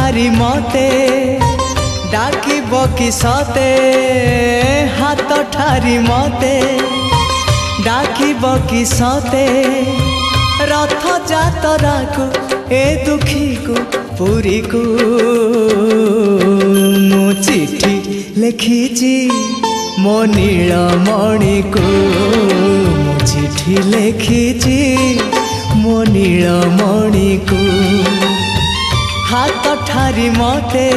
ठारी मते डाकिब कि सते हाथ ठारी मते डाकिब कि सते रथ जातरा को ए दुखी को पुरी को मु चिठी लिखिची मो नीलमणि को मु चिठी लिखिची मो नीलमणि को हाथ ठारी मते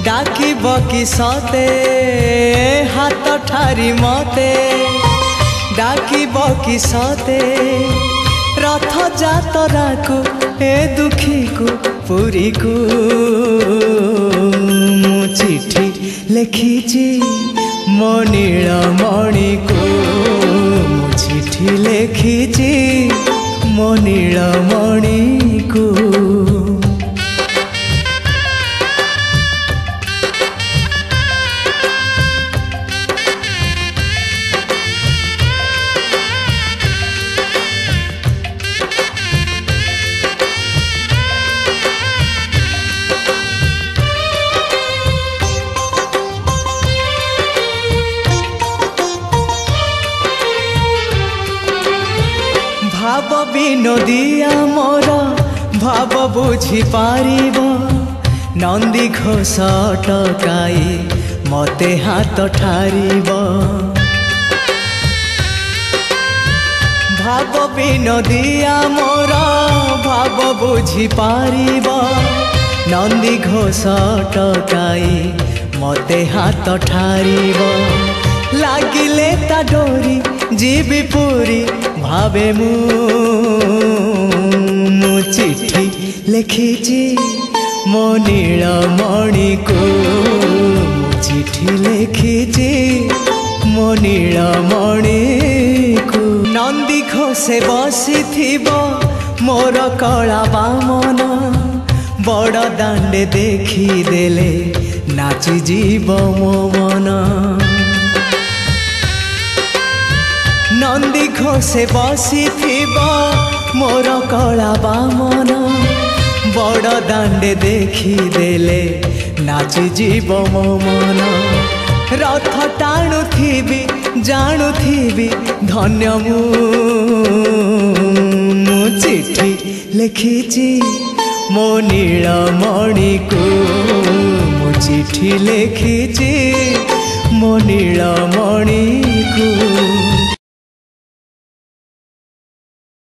डाकिब कि सते हाथ ठारी मते डाकिब कि सते रथ जातरा को ए दुखी को पुरी को मु चिठी लिखिची मो नीलमणि को मु चिठी लिखिची मो नीलमणि को। भाव विनोदिया मोर भाव बुझी पारिब नंदी घोष टकाई मते हाथ ठारिब भाव विनोदिया मोर भाव बुझी पारिब नंदी घोष टकाई मते हाथ ठारिब लागिले ता डोरी जीवी पूरी भावे मु चिठी लिखिची मो नीलमणि को मु चिठी लिखिची मो नीलमणि को नंदी घोषे बसी मोर कला बामन बड़ दांडे देखी देले नाची जीव मो मन नंदी घोषे बसी मोर कला बामन बड़ दांडे देखी देले नाची जीव मो मन रथ टाणु थी जानू थी धन्य मु चिठी लिखिची मो नीलमणि को मु चिठी लिखिची मो नीलमणि